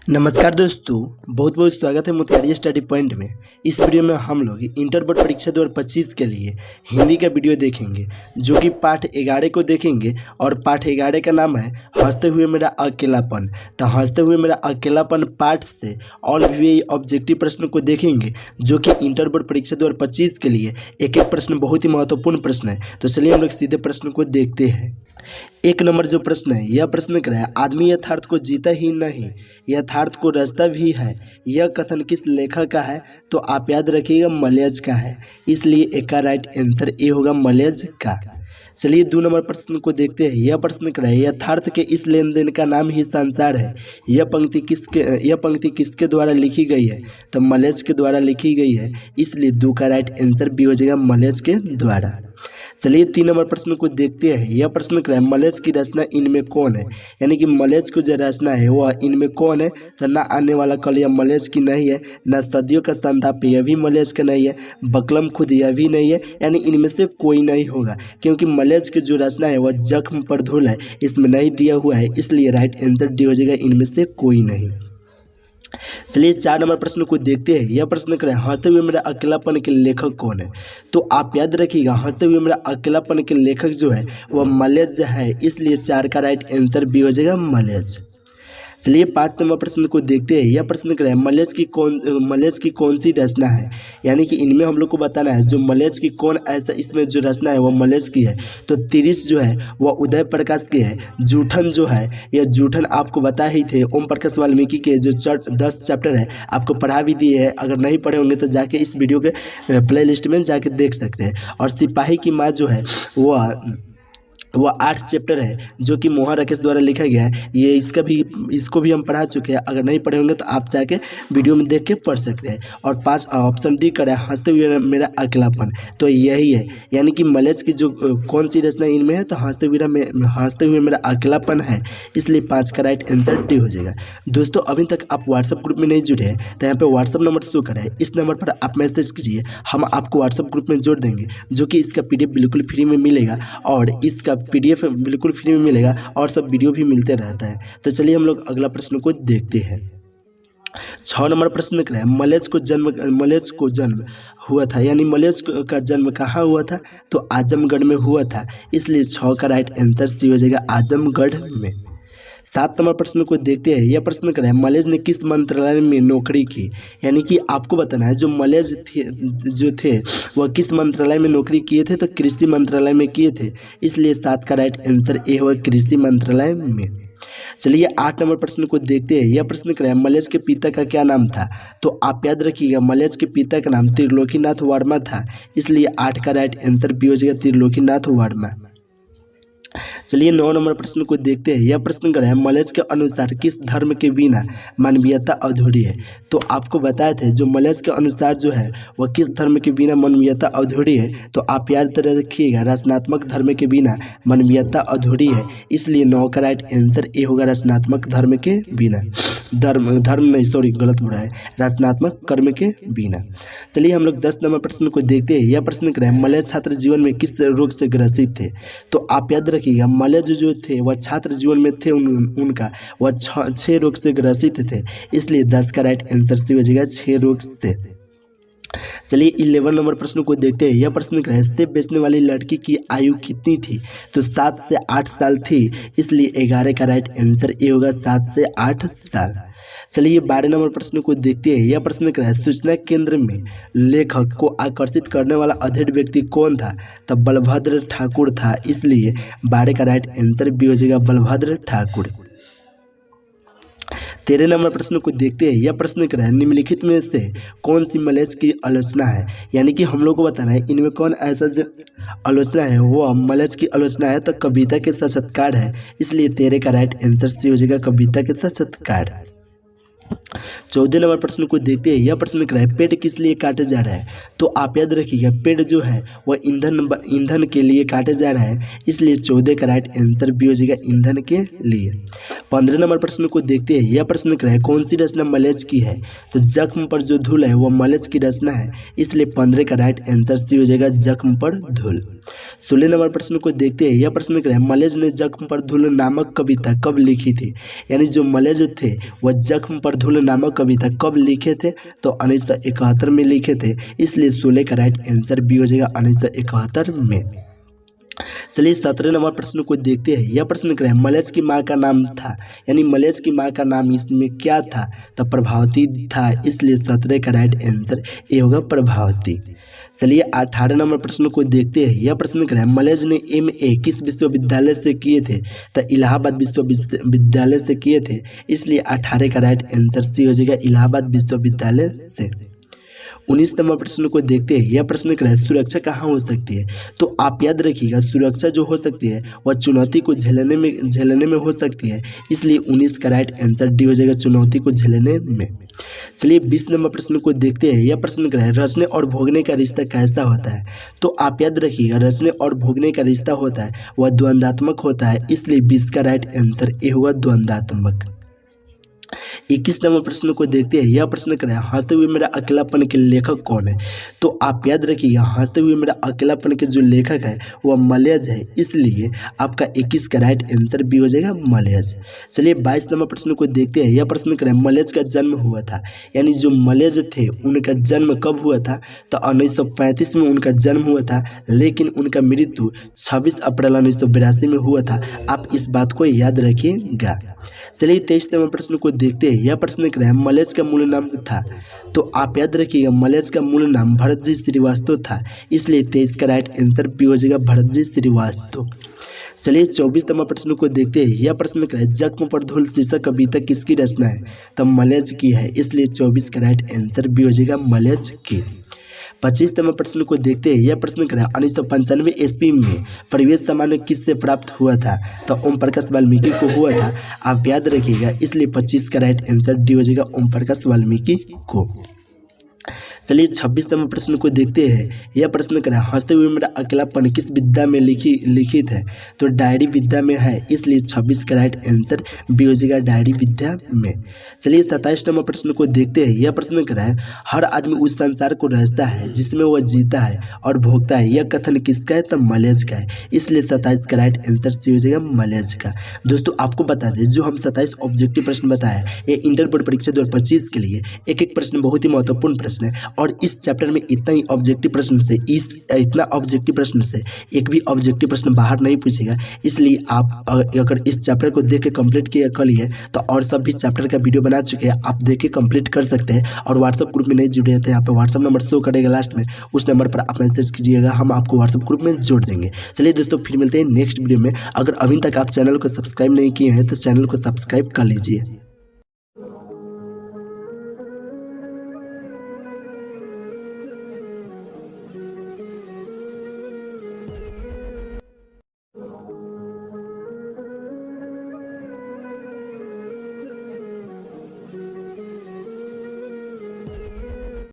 नमस्कार दोस्तों, बहुत बहुत स्वागत है मोतिहारी स्टडी पॉइंट में। इस वीडियो में हम लोग इंटर बोर्ड परीक्षा 2025 के लिए हिंदी का वीडियो देखेंगे, जो कि पाठ 11 को देखेंगे। और पाठ 11 का नाम है हंसते हुए मेरा अकेलापन। तो हंसते हुए मेरा अकेलापन पाठ से ऑल वी ऑब्जेक्टिव प्रश्न को देखेंगे, जो कि इंटर बोर्ड परीक्षा 2025 के लिए एक एक प्रश्न बहुत ही महत्वपूर्ण प्रश्न है। तो चलिए हम लोग सीधे प्रश्न को देखते हैं। एक नंबर जो प्रश्न है, यह प्रश्न कह रहा है, आदमी यथार्थ को जीता ही नहीं, यथार्थ को रचता भी है। यह कथन किस लेखक का है? तो आप याद रखिएगा मलयज का है, इसलिए एक का राइट आंसर ए होगा मलयज का। चलिए 2 नंबर प्रश्न को देखते हैं। यह प्रश्न कह रहा है, यथार्थ के इस लेन देन का नाम ही संसार है। यह पंक्ति किसके द्वारा लिखी गई है? तो मलयज के द्वारा लिखी गई है, इसलिए 2 का राइट आंसर बी हो जाएगा मलयज के द्वारा। चलिए 3 नंबर प्रश्न को देखते हैं। यह प्रश्न कह रहा है, मलयज की रचना इनमें कौन है? यानी कि मलयज को जो रचना है वह इनमें कौन है? तो ना आने वाला कल यह मलयज की नहीं है, ना सदियों का संताप यह भी मलयज का नहीं है, बकलम खुद यह भी नहीं है, यानी इनमें से कोई नहीं होगा, क्योंकि मलयज की जो रचना है वह जख्म पर धूल है, इसमें नहीं दिया हुआ है, इसलिए राइट आंसर डी हो जाएगा, इनमें से कोई नहीं। चलिए 4 नंबर प्रश्न को देखते हैं। यह प्रश्न करें, हंसते हुए मेरा अकेलापन के लेखक कौन है? तो आप याद रखिएगा हंसते हुए मेरा अकेलापन के लेखक जो है वह मलयज है, इसलिए 4 का राइट आंसर बी हो जाएगा मलयज। चलिए 5 नंबर प्रश्न को देखते हैं। यह प्रश्न करें, मलयज की कौन सी रचना है? यानी कि इनमें हम लोग को बताना है जो मलयज की कौन ऐसा इसमें जो रचना है वह मलयज की है। तो तिरिस जो है वह उदय प्रकाश की है। जूठन जो है, यह जूठन आपको बता ही थे, ओम प्रकाश वाल्मीकि के जो 10 चैप्टर है आपको पढ़ा भी दिए है। अगर नहीं पढ़े होंगे तो जाके इस वीडियो के प्ले लिस्ट में जाके देख सकते हैं। और सिपाही की माँ जो है वह 8 चैप्टर है, जो कि मोहन राकेश द्वारा लिखा गया है। ये इसको भी हम पढ़ा चुके हैं। अगर नहीं पढ़े होंगे तो आप जाके वीडियो में देख के पढ़ सकते हैं। और 5 ऑप्शन डी करें, हंसते हुए मेरा अकेलापन, तो यही है। यानी कि मलयज की जो कौन सी रचना इनमें है? तो हंसते हुए मेरा अकेलापन है, इसलिए 5 का राइट आंसर डी हो जाएगा। दोस्तों अभी तक आप व्हाट्सएप ग्रुप में नहीं जुड़े हैं तो यहाँ पे व्हाट्सएप नंबर शो करें, इस नंबर पर आप मैसेज कीजिए, हम आपको व्हाट्सएप ग्रुप में जोड़ देंगे, जो कि इसका PDF बिल्कुल फ्री में मिलेगा और इसका PDF बिल्कुल फ्री में मिलेगा और सब वीडियो भी मिलते रहता है। तो चलिए हम लोग अगला प्रश्न को देखते हैं। 6 नंबर प्रश्न करें, मलयज को जन्म हुआ था, यानी मलयज का जन्म कहाँ हुआ था? तो आजमगढ़ में हुआ था, इसलिए 6 का राइट आंसर सी हो जाएगा आजमगढ़ में। 7 नंबर प्रश्न को देखते हैं। यह प्रश्न करें, मलयज ने किस मंत्रालय में नौकरी की? यानी कि आपको बताना है जो मलयज थे वह किस मंत्रालय में नौकरी किए थे? तो कृषि मंत्रालय में किए थे, इसलिए 7 का राइट आंसर ए होगा कृषि मंत्रालय में। चलिए 8 नंबर प्रश्न को देखते हैं। यह प्रश्न करें, मलयज के पिता का क्या नाम था? तो आप याद रखिएगा मलयज के पिता का नाम त्रिलोकीनाथ वर्मा था, इसलिए 8 का राइट आंसर बी हो जाएगा त्रिलोकीनाथ वर्मा। चलिए 9 नंबर प्रश्न को देखते हैं। यह प्रश्न कर है, मलयज के अनुसार किस धर्म के बिना मानवीयता अधूरी है? तो आपको बताए थे जो मलयज के अनुसार जो है वह किस धर्म के बिना मानवीयता अधूरी है? तो आप याद रखिएगा रचनात्मक धर्म के बिना मानवीयता अधूरी है, इसलिए 9 का राइट आंसर ए होगा रचनात्मक धर्म के बिना। धर्म नहीं, सॉरी गलत बोला है, रचनात्मक कर्म के बिना। चलिए हम लोग 10 नंबर प्रश्न को देखते हैं। यह प्रश्न कर है, मलयज छात्र जीवन में किस रोग से ग्रसित थे? तो आप याद रखिएगा मलयज जो थे वह छात्र जीवन में थे उनका वह 6 रोग से ग्रसित थे, इसलिए 10 का राइट आंसर सी हो जाएगा 6 रोग से। चलिए 11 नंबर प्रश्न को देखते हैं। यह प्रश्न है, सेब बेचने वाली लड़की की आयु कितनी थी? तो 7 से 8 साल थी, इसलिए 11 का राइट आंसर ए होगा 7 से 8 साल। चलिए 12 नंबर प्रश्न को देखते हैं। यह प्रश्न है, सूचना केंद्र में लेखक को आकर्षित करने वाला अधेड़ व्यक्ति कौन था? तब बलभद्र ठाकुर था, इसलिए 12 का राइट आंसर बी हो जाएगा बलभद्र ठाकुर। 13 नंबर प्रश्न को देखते हैं। यह प्रश्न कर है, निम्नलिखित में से कौन सी मलयज की आलोचना है? यानी कि हम लोग को बताना है इनमें कौन ऐसा जो आलोचना है वह मलयज की आलोचना है। तो कविता के साक्षात्कार है, इसलिए 13 का राइट आंसर सी हो जाएगा कविता के साक्षात्कार। 14 नंबर प्रश्न को देखते हैं। यह प्रश्न लिख रहा है पेड़ किस लिए काटे जा रहा है। तो आप याद रखिएगा पेड़ जो है वह ईंधन के लिए काटे जा रहा है, इसलिए 14 का राइट आंसर बी हो जाएगा ईंधन के लिए। 15 नंबर प्रश्न को देखते हैं। यह प्रश्न लिख रहा है कौन सी रचना मलेज की है। तो जख्म पर जो धूल है वह मलेज की रचना है, इसलिए 15 का राइट आंसर सी हो जाएगा जख्म पर धूल। 16 नंबर प्रश्न को देखते हैं। यह प्रश्न लिख रहा है मलेज ने जख्म पर धूल नामक कविता कब लिखी थी। यानी जो मलेज थे वह जख्म पर धूल नामक कविता कब लिखे थे। तो 1971 में लिखे थे, इसलिए 16 का राइट आंसर बी हो जाएगा 1971 में। चलिए 17 नंबर प्रश्न को देखते हैं। यह प्रश्न लिख रहा है मलेज की माँ का नाम था, यानी मलेज की माँ का नाम इसमें क्या था। तो प्रभावती था, इसलिए 17 का राइट आंसर ए होगा प्रभावती। चलिए 18 नंबर प्रश्न को देखते हैं। यह प्रश्न लिख रहा है मलेज ने MA किस विश्वविद्यालय से किए थे। तो इलाहाबाद विश्वविद्यालय से किए थे, इसलिए 18 का राइट आंसर सी हो जाएगा इलाहाबाद विश्वविद्यालय से। 19 नंबर प्रश्न को देखते हैं। यह प्रश्न लिख रहा है सुरक्षा कहाँ हो सकती है। तो आप याद रखिएगा सुरक्षा जो हो सकती है वह चुनौती को झेलने में हो सकती है, इसलिए 19 का राइट आंसर डी हो जाएगा चुनौती को झेलने में। चलिए 20 नंबर प्रश्न को देखते हैं। यह प्रश्न लिख रहा है रचने और भोगने का रिश्ता कैसा होता है। तो आप याद रखिएगा रचने और भोगने का रिश्ता होता है वह द्वंद्वात्मक होता है, इसलिए 20 का राइट आंसर ए होगा द्वंद्वात्मक। 21 नंबर प्रश्न को देखते हैं। यह प्रश्न कर रहा है हंसते हुए मेरा अकेलापन के लेखक कौन है। तो आप याद रखिएगा हंसते हुए मेरा अकेलापन के जो लेखक है वह मलयज है, इसलिए आपका 21 का राइट आंसर भी हो जाएगा मलयज। चलिए 22 नंबर प्रश्न को देखते हैं। यह प्रश्न कर रहा है मलयज का जन्म हुआ था, यानी जो मलयज थे उनका जन्म कब हुआ था। तो 1935 में उनका जन्म हुआ था, लेकिन उनका मृत्यु 26 अप्रैल 1982 में हुआ था। आप इस बात को याद रखिएगा। चलिए 23 नंबर प्रश्न को देखते हैं। यह प्रश्न कर रहा है मलयज का मूल नाम था। तो आप याद रखिएगा मलयज का मूल नाम भरतजी श्रीवास्तव था, इसलिए 23 का राइट आंसर बी हो जाएगा भरतजी श्रीवास्तव। चलिए 24 नंबर प्रश्न को देखते हैं। यह प्रश्न कर रहा है जख्म पर धूल शीर्षक कविता किसकी रचना है। तो मलयज की है, इसलिए 24 का राइट आंसर बी हो जाएगा मलयज की। 25 नंबर प्रश्न को देखते हैं। यह प्रश्न कर रहा है 1995 ईस्वी में परिवेश सामान्य किससे प्राप्त हुआ था। तो ओम प्रकाश वाल्मीकि को हुआ था, आप याद रखिएगा, इसलिए 25 का राइट आंसर डी हो जाएगा ओम प्रकाश वाल्मीकि को। चलिए 26 नंबर प्रश्न को देखते हैं। यह प्रश्न कर रहा है हंसते हुए मेरा अकेलापन किस विद्या में लिखित है। तो डायरी विद्या में है, इसलिए 26 का राइट आंसर बी हो जाएगा डायरी विद्या में। चलिए 27 नंबर प्रश्न को देखते हैं। यह प्रश्न कर रहा है हर आदमी उस संसार को रचता है जिसमें वह जीता है और भोगता है। यह कथन किसका है। तो मलयज का है, इसलिए 27 का राइट आंसर सी हो जाएगा मलयज का। दोस्तों आपको बता दें जो हम 27 ऑब्जेक्टिव प्रश्न बताया ये इंटर बोर्ड परीक्षा 2025 के लिए एक एक प्रश्न बहुत ही महत्वपूर्ण प्रश्न है, और इस चैप्टर में इतना ही ऑब्जेक्टिव प्रश्न से इतना ऑब्जेक्टिव प्रश्न से एक भी ऑब्जेक्टिव प्रश्न बाहर नहीं पूछेगा। इसलिए आप अगर इस चैप्टर को देख के कंप्लीट किया कर लिए तो और सब भी चैप्टर का वीडियो बना चुके हैं, आप देख के कंप्लीट कर सकते हैं। और व्हाट्सअप ग्रुप में नहीं जुड़े हैं तो यहाँ पे व्हाट्सअप नंबर शो करेगा लास्ट में, उस नंबर पर आप मैसेज कीजिएगा, हम आपको व्हाट्सअप ग्रुप में जोड़ देंगे। चलिए दोस्तों फिर मिलते हैं नेक्स्ट वीडियो में। अगर अभी तक आप चैनल को सब्सक्राइब नहीं किए हैं तो चैनल को सब्सक्राइब कर लीजिए।